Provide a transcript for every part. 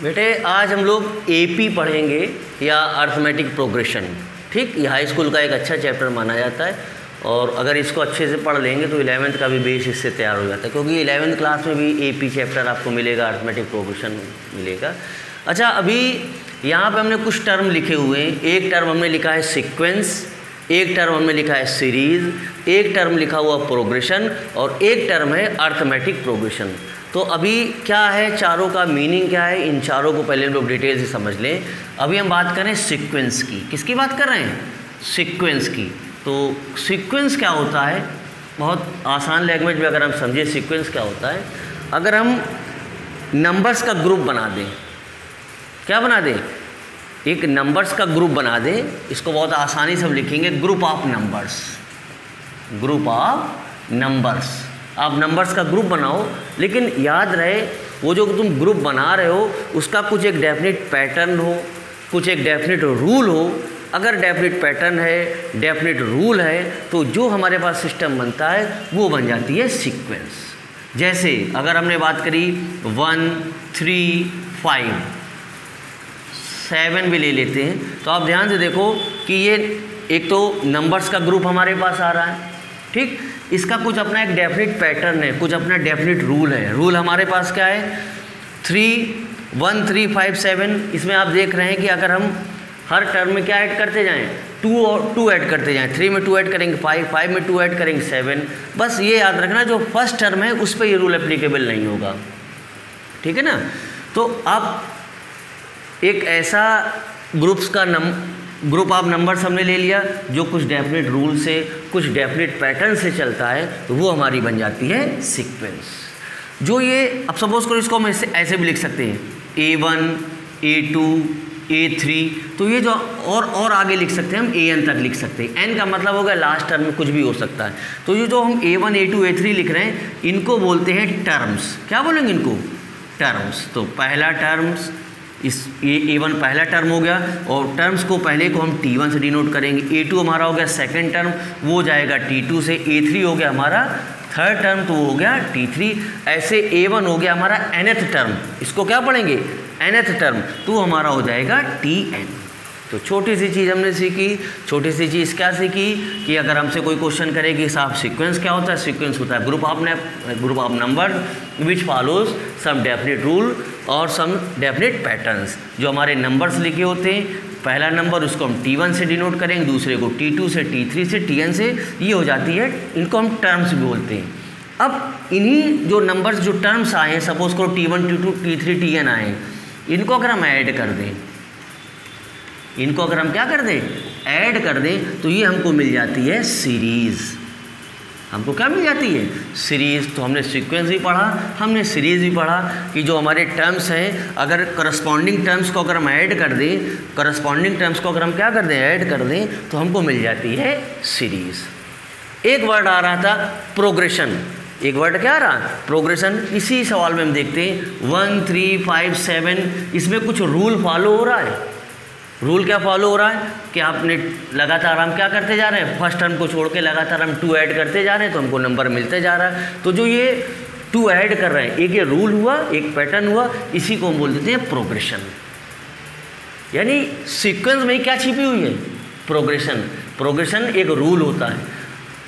बेटे आज हम लोग एपी पढ़ेंगे या अर्थमेटिक प्रोग्रेशन। ठीक, ये हाई स्कूल का एक अच्छा चैप्टर माना जाता है और अगर इसको अच्छे से पढ़ लेंगे तो 11th का भी बेस इससे तैयार हो जाता है, क्योंकि 11th क्लास में भी एपी चैप्टर आपको मिलेगा, अर्थमेटिक प्रोग्रेशन मिलेगा। अच्छा, अभी यहाँ पे हमने कुछ टर्म लिखे हुए हैं। एक टर्म हमने लिखा है सीक्वेंस, एक टर्म हमने लिखा है सीरीज़, एक टर्म लिखा हुआ प्रोग्रेशन और एक टर्म है अर्थमेटिक प्रोग्रेशन। तो अभी क्या है, चारों का मीनिंग क्या है, इन चारों को पहले हम लोग डिटेल से समझ लें। अभी हम बात करें सीक्वेंस की। किसकी बात कर रहे हैं? सीक्वेंस की। तो सीक्वेंस क्या होता है, बहुत आसान लैंग्वेज में अगर हम समझें सीक्वेंस क्या होता है, अगर हम नंबर्स का ग्रुप बना दें, क्या बना दें, एक नंबर्स का ग्रुप बना दें, इसको बहुत आसानी से हम लिखेंगे group of numbers. Group of numbers, आप नंबर्स का ग्रुप बनाओ, लेकिन याद रहे वो जो तुम ग्रुप बना रहे हो उसका कुछ एक डेफिनेट पैटर्न हो, कुछ एक डेफिनेट रूल हो। अगर डेफिनेट पैटर्न है, डेफिनेट रूल है, तो जो हमारे पास सिस्टम बनता है वो बन जाती है सीक्वेंस। जैसे अगर हमने बात करी 1 3 5 7 भी ले लेते हैं, तो आप ध्यान से देखो कि ये एक तो नंबर्स का ग्रुप हमारे पास आ रहा है। ठीक, इसका कुछ अपना एक डेफिनेट पैटर्न है, कुछ अपना डेफिनेट रूल है। रूल हमारे पास क्या है, 1 3 5 7। इसमें आप देख रहे हैं कि अगर हम हर टर्म में क्या ऐड करते जाएं, 2 और 2 ऐड करते जाएं, 3 में 2 ऐड करेंगे 5 में 2 ऐड करेंगे 7। बस ये याद रखना, जो फर्स्ट टर्म है उस पर ये रूल एप्लीकेबल नहीं होगा। ठीक है ना। तो आप एक ऐसा ग्रुप ऑफ नंबर्स हमने ले लिया जो कुछ डेफिनेट रूल से, कुछ डेफिनेट पैटर्न से चलता है, तो वो हमारी बन जाती है सीक्वेंस। जो ये अब सपोज करो, इसको हम ऐसे भी लिख सकते हैं A1 A2 A3। तो ये जो और आगे लिख सकते हैं हम AN तक लिख सकते हैं। N का मतलब होगा लास्ट टर्म में कुछ भी हो सकता है। तो ये जो हम A1 A2 A3 लिख रहे हैं, इनको बोलते हैं टर्म्स। क्या बोलेंगे इनको? टर्म्स। तो पहला टर्म्स, इस A1 पहला टर्म हो गया और टर्म्स को पहले को हम T1 से डिनोट करेंगे। A2 हमारा हो गया सेकंड टर्म, वो जाएगा T2 से। A3 हो गया हमारा थर्ड टर्म, तो वो हो गया T3। ऐसे A1 हो गया हमारा nth टर्म, इसको क्या पढ़ेंगे, nth टर्म, तो हमारा हो जाएगा Tn। तो छोटी सी चीज़ हमने सीखी। छोटी सी चीज़ क्या सीखी कि अगर हमसे कोई क्वेश्चन करे कि साहब सीक्वेंस क्या होता है, सीक्वेंस होता है group of number which follows some definite rule और सम डेफिनेट पैटर्न्स। जो हमारे नंबर्स लिखे होते हैं, पहला नंबर उसको हम T1 से डिनोट करेंगे, दूसरे को T2 से, T3 से, Tn से, ये हो जाती है, इनको हम टर्म्स भी बोलते हैं। अब इन्हीं जो नंबर्स, जो टर्म्स आए हैं, सपोज करो T1 T2 T3 Tn आए, इनको अगर हम ऐड कर दें, इनको अगर हम क्या कर दें, ऐड कर दें, तो ये हमको मिल जाती है सीरीज़। हमको क्या मिल जाती है? सीरीज़। तो हमने सीक्वेंस भी पढ़ा, हमने सीरीज़ भी पढ़ा कि जो हमारे टर्म्स हैं, अगर करस्पॉन्डिंग टर्म्स को अगर हम ऐड कर दें, करस्पॉन्डिंग टर्म्स को अगर हम क्या कर दें, ऐड कर दें, तो हमको मिल जाती है सीरीज़। एक वर्ड आ रहा था प्रोग्रेशन। एक वर्ड क्या आ रहा? प्रोग्रेशन। इसी सवाल में हम देखते हैं 1 3 5 7, इसमें कुछ रूल फॉलो हो रहा है। रूल क्या फॉलो हो रहा है कि आपने लगातार हम क्या करते जा रहे हैं, फर्स्ट टर्म को छोड़ के लगातार हम 2 ऐड करते जा रहे हैं, तो हमको नंबर मिलते जा रहा है। तो जो ये 2 ऐड कर रहे हैं, एक ये रूल हुआ, एक पैटर्न हुआ, इसी को हम बोल देते हैं प्रोग्रेशन। यानी सीक्वेंस में क्या छिपी हुई है? प्रोग्रेशन। प्रोग्रेशन एक रूल होता है।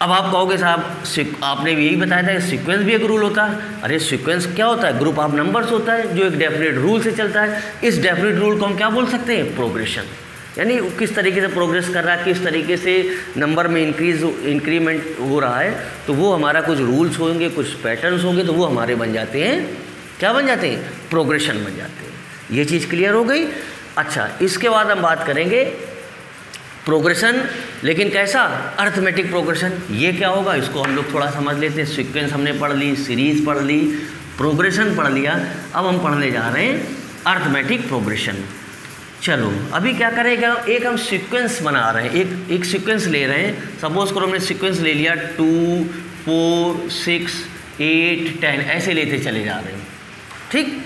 अब आप कहोगे साहब आपने भी यही बताया था कि सीक्वेंस भी एक रूल होता है। अरे सीक्वेंस क्या होता है? ग्रुप ऑफ नंबर्स होता है जो एक डेफिनेट रूल से चलता है। इस डेफिनेट रूल को हम क्या बोल सकते हैं? प्रोग्रेशन। यानी किस तरीके से प्रोग्रेस कर रहा है, किस तरीके से नंबर में इंक्रीमेंट हो रहा है, तो वो हमारा कुछ रूल्स होंगे, कुछ पैटर्न्स होंगे, तो वो हमारे बन जाते हैं, क्या बन जाते हैं? प्रोग्रेशन बन जाते हैं। ये चीज़ क्लियर हो गई। अच्छा, इसके बाद हम बात करेंगे प्रोग्रेशन, लेकिन कैसा? Arithmetic progression. ये क्या होगा, इसको हम लोग थोड़ा समझ लेते हैं। सीक्वेंस हमने पढ़ ली, सीरीज़ पढ़ ली, प्रोग्रेशन पढ़ लिया, अब हम पढ़ने जा रहे हैं अर्थमेटिक प्रोग्रेशन। चलो अभी क्या करेगा, एक हम सीक्वेंस बना रहे हैं, एक सीक्वेंस ले रहे हैं। सपोज करो हमने सीक्वेंस ले लिया 2 4 6 8 10, ऐसे लेते चले जा रहे हैं। ठीक,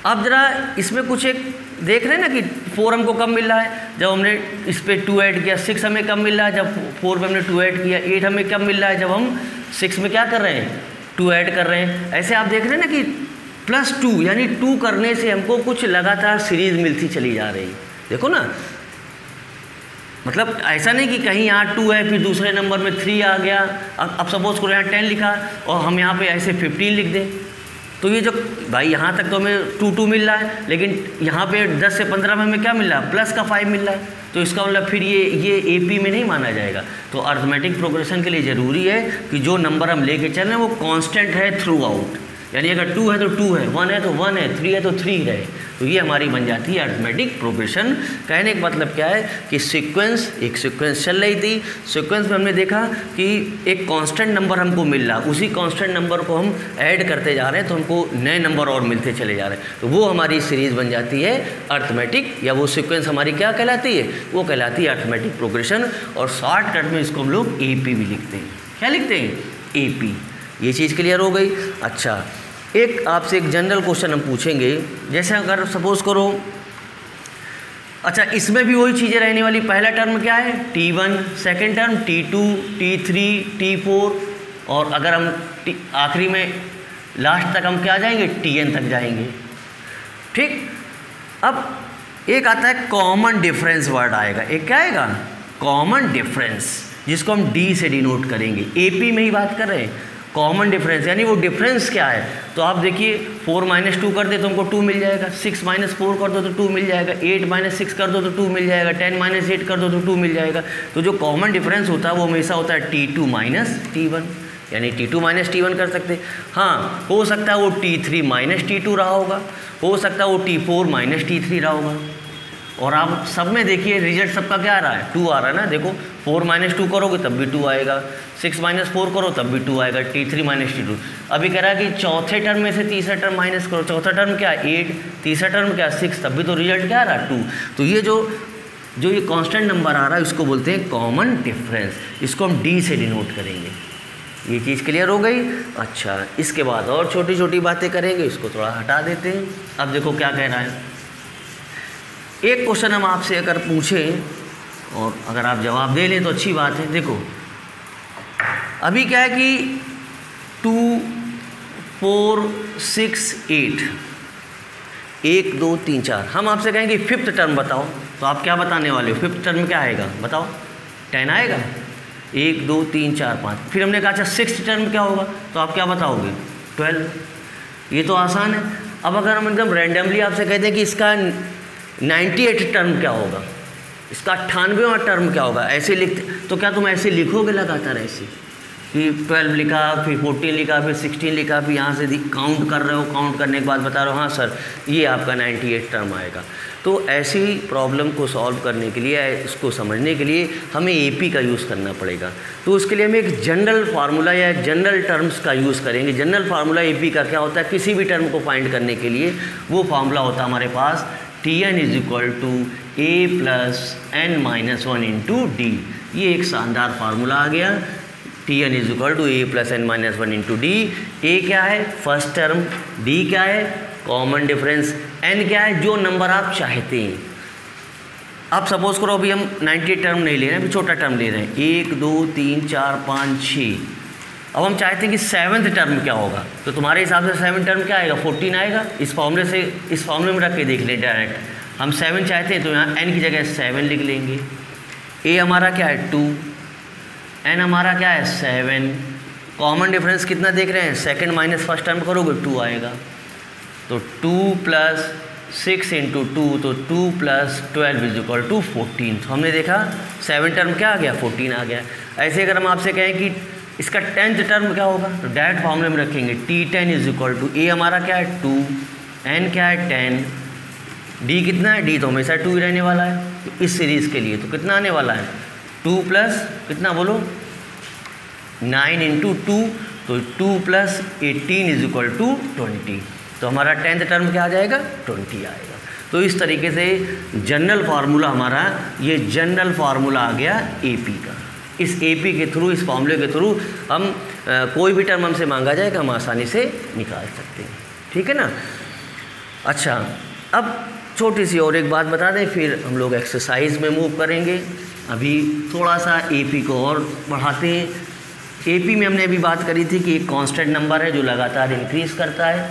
अब ज़रा इसमें कुछ एक देख रहे हैं ना कि 4 हमको कब मिल रहा है, जब हमने इस पर 2 ऐड किया। 6 हमें कब मिल रहा है, जब 4 पे हमने 2 ऐड किया। 8 हमें कब मिल रहा है, जब हम 6 में क्या कर रहे हैं, 2 ऐड कर रहे हैं। ऐसे आप देख रहे हैं ना कि +2 यानी 2 करने से हमको कुछ लगातार सीरीज मिलती चली जा रही। देखो ना, मतलब ऐसा नहीं कि कहीं यहाँ 2 है फिर दूसरे नंबर में 3 आ गया। अब सपोज करो यहाँ 10 लिखा और हम यहाँ पे ऐसे 15 लिख दें, तो ये जो भाई यहाँ तक तो हमें 2 मिल रहा है, लेकिन यहाँ पे 10 से 15 में हमें क्या मिल रहा है, प्लस का 5 मिल रहा है। तो इसका मतलब फिर ये AP में नहीं माना जाएगा। तो अर्थमेटिक प्रोग्रेशन के लिए ज़रूरी है कि जो नंबर हम लेके चल रहे हैं वो कांस्टेंट है थ्रू आउट, यानी अगर 2 है तो 2 है, 1 है तो 1 है, 3 है तो 3 रहे। तो ये हमारी बन जाती है अर्थमेटिक प्रोग्रेशन। कहने का मतलब क्या है कि एक सीक्वेंस चल रही थी, सीक्वेंस में हमने देखा कि एक कांस्टेंट नंबर हमको मिल रहा, उसी कांस्टेंट नंबर को हम ऐड करते जा रहे हैं तो हमको नए नंबर और मिलते चले जा रहे हैं, तो वो हमारी सीरीज़ बन जाती है अर्थमेटिक, या वो सीक्वेंस हमारी क्या कहलाती है, वो कहलाती है अर्थमेटिक प्रोग्रेशन। और शॉर्टकट में इसको हम लोग AP भी लिखते हैं। क्या लिखते हैं? AP। ये चीज़ क्लियर हो गई। अच्छा, एक आपसे एक जनरल क्वेश्चन हम पूछेंगे, जैसे अगर सपोज करो, अच्छा इसमें भी वही चीज़ें रहने वाली। पहला टर्म क्या है? T1, second term T2, T3, T4, और अगर हम आखिरी में लास्ट तक हम क्या जाएंगे, Tn तक जाएंगे। ठीक, अब एक आता है कॉमन डिफरेंस वर्ड आएगा। एक क्या आएगा? कॉमन डिफरेंस, जिसको हम D से डिनोट करेंगे। AP में ही बात कर रहे हैं, कॉमन डिफरेंस यानी वो डिफरेंस क्या है। तो आप देखिए 4 - 2 कर दे तो हमको 2 मिल जाएगा, 6 - 4 कर दो तो 2 मिल जाएगा, 8 - 6 कर दो तो 2 मिल जाएगा, 10 - 8 कर दो तो 2 मिल जाएगा। तो जो कॉमन डिफरेंस होता है वो हमेशा होता है T2 - T1, यानी T2 - T1 कर सकते हैं। हाँ, हो सकता है वो T3 - T2 रहा होगा, हो सकता है वो T4 - T3 रहा होगा। और आप सब में देखिए रिजल्ट सबका क्या आ रहा है, 2 आ रहा है ना। देखो 4 - 2 करोगे तब भी 2 आएगा, 6 - 4 करो तब भी 2 आएगा, T3 - T2। अभी कह रहा है कि चौथे टर्म में से तीसरा टर्म माइनस करो, चौथा टर्म क्या है 8, तीसरा टर्म क्या 6, तब भी तो रिजल्ट क्या आ रहा है 2। तो ये जो ये कांस्टेंट नंबर आ रहा है इसको बोलते हैं कॉमन डिफरेंस, इसको हम D से डिनोट करेंगे। ये चीज़ क्लियर हो गई। अच्छा, इसके बाद और छोटी छोटी बातें करेंगे, इसको थोड़ा हटा देते हैं। अब देखो क्या कह रहा है। एक क्वेश्चन हम आपसे अगर पूछें और अगर आप जवाब दे लें तो अच्छी बात है। देखो अभी क्या है कि 2, 4, 6, 8, 1, 2, 3, 4, हम आपसे कहेंगे फिफ्थ टर्म बताओ, तो आप क्या बताने वाले हो? फिफ्थ टर्म क्या आएगा बताओ? 10 आएगा। 1, 2, 3, 4, 5। फिर हमने कहा अच्छा सिक्स्थ टर्म क्या होगा, तो आप क्या बताओगे? 12। ये तो आसान है। अब अगर हम एकदम रैंडमली आपसे कहते हैं कि इसका 98 टर्म क्या होगा, इसका 98वां टर्म क्या होगा, ऐसे लिखते, तो क्या तुम ऐसे लिखोगे लगातार ऐसे कि 12 लिखा, फिर 14 लिखा, फिर 16 लिखा, फिर यहाँ से काउंट कर रहे हो, काउंट करने के बाद बता रहे हो हाँ सर ये आपका 98 टर्म आएगा। तो ऐसी प्रॉब्लम को सॉल्व करने के लिए, इसको समझने के लिए हमें AP का यूज़ करना पड़ेगा। तो उसके लिए हम एक जनरल फार्मूला या जनरल टर्म्स का यूज़ करेंगे। जनरल फार्मूला AP का क्या होता है, किसी भी टर्म को फाइंड करने के लिए वो फार्मूला होता है हमारे पास Tn = A + n - 1 × D। ये एक शानदार फार्मूला आ गया। Tn = A + n - 1 × D। A क्या है? First term. D क्या है? Common difference. n क्या है? जो नंबर आप चाहते हैं। अब सपोज करो अभी हम 98 टर्म नहीं ले रहे हैं, अभी छोटा टर्म ले रहे हैं, 1, 2, 3, 4, 5, 6। अब हम चाहते हैं कि 7th टर्म क्या होगा, तो तुम्हारे हिसाब से 7th टर्म क्या आएगा? 14 आएगा। इस फॉर्मूले में रख के देख लें डायरेक्ट। हम 7 चाहते हैं तो यहाँ n की जगह 7 लिख लेंगे। A हमारा क्या है? 2, n हमारा क्या है? 7। कॉमन डिफरेंस कितना देख रहे हैं? सेकंड माइनस फर्स्ट टर्म करोगे 2 आएगा, तो 2 + 6 × 2, तो 2 + 12 = 14। तो हमने देखा 7 टर्म क्या आ गया? 14 आ गया। ऐसे अगर हम आपसे कहें कि इसका 10th टर्म क्या होगा, तो डायरेक्ट फॉर्मूले में रखेंगे T10 = A हमारा क्या है? 2, n क्या है? 10, D कितना है? D तो हमेशा 2 ही रहने वाला है। तो इस सीरीज़ के लिए तो कितना आने वाला है? 2 + कितना बोलो? 9 × 2, तो 2 + 18 = 20। तो हमारा 10th टर्म क्या आ जाएगा? 20 आएगा। तो इस तरीके से जनरल फार्मूला हमारा, ये जनरल फार्मूला आ गया AP का। इस AP के थ्रू, इस फॉर्मूले के थ्रू हम कोई भी टर्म हमसे मांगा जाएगा हम आसानी से निकाल सकते हैं। ठीक है ना? अच्छा, अब छोटी सी और एक बात बता दें, फिर हम लोग एक्सरसाइज में मूव करेंगे। अभी थोड़ा सा AP को और बढ़ाते हैं। AP में हमने अभी बात करी थी कि एक कांस्टेंट नंबर है जो लगातार इंक्रीज़ करता है।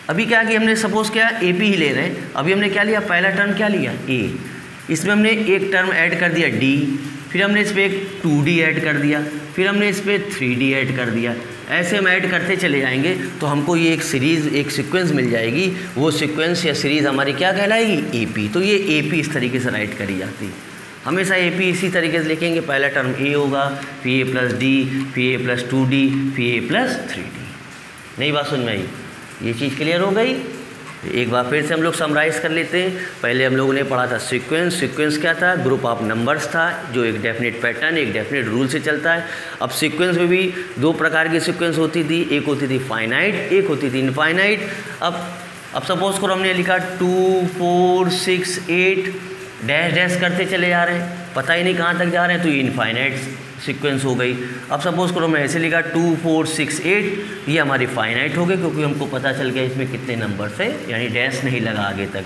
अभी क्या कि हमने सपोज़ क्या ए पी ही ले रहे हैं, अभी हमने क्या लिया, पहला टर्म क्या लिया ए, इसमें हमने एक टर्म ऐड कर दिया डी, फिर हमने इस पर एक 2D ऐड कर दिया, फिर हमने इस पर 3D ऐड कर दिया। ऐसे हम ऐड करते चले जाएंगे तो हमको ये एक सीरीज़, एक सीक्वेंस मिल जाएगी। वो सीक्वेंस या सीरीज़ हमारी क्या कहलाएगी, AP। तो ये AP इस तरीके से राइट करी जाती है। हमेशा AP इसी तरीके से लिखेंगे, पहला टर्म A होगा, फिर A + D, फिर A + 2D, फिर A + 3D। नई बात सुन में आई, ये चीज़ क्लियर हो गई। एक बार फिर से हम लोग समराइज़ कर लेते हैं। पहले हम लोगों ने पढ़ा था सीक्वेंस। सीक्वेंस क्या था, ग्रुप ऑफ नंबर्स था जो एक डेफिनेट पैटर्न, एक डेफिनेट रूल से चलता है। अब सीक्वेंस में भी दो प्रकार की सीक्वेंस होती थी, एक होती थी फाइनाइट, एक होती थी इनफाइनाइट। अब सपोज करो हमने लिखा 2 4 6 8 डैश डैश करते चले जा रहे हैं, पता ही नहीं कहाँ तक जा रहे हैं, तो ये इनफाइनाइट सीक्वेंस हो गई। अब सपोज़ करो मैं ऐसे लिखा 2 4 6 8, ये हमारी फाइनाइट हो गई क्योंकि हमको पता चल गया इसमें कितने नंबर्स है, यानी डैश नहीं लगा आगे तक।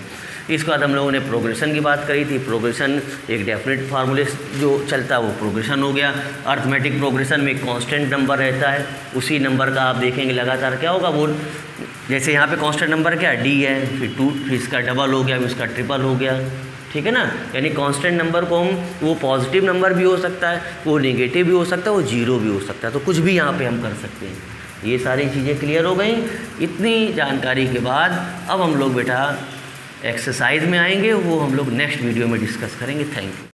इसके बाद हम लोगों ने प्रोग्रेशन की बात करी थी। प्रोग्रेशन एक डेफिनेट फार्मूले जो चलता है वो प्रोग्रेशन हो गया। अर्थमेटिक प्रोग्रेशन में कांस्टेंट नंबर रहता है, उसी नंबर का आप देखेंगे लगातार क्या होगा, वो जैसे यहाँ पे कांस्टेंट नंबर क्या है, डी है, फिर 2, फिर इसका डबल हो गया, फिर इसका ट्रिपल हो गया, ठीक है ना। यानी कांस्टेंट नंबर को हम, वो पॉजिटिव नंबर भी हो सकता है, वो नेगेटिव भी हो सकता है, वो जीरो भी हो सकता है, तो कुछ भी यहाँ पे हम कर सकते हैं। ये सारी चीज़ें क्लियर हो गई। इतनी जानकारी के बाद अब हम लोग बेटा एक्सरसाइज में आएंगे, वो हम लोग नेक्स्ट वीडियो में डिस्कस करेंगे। Thank you.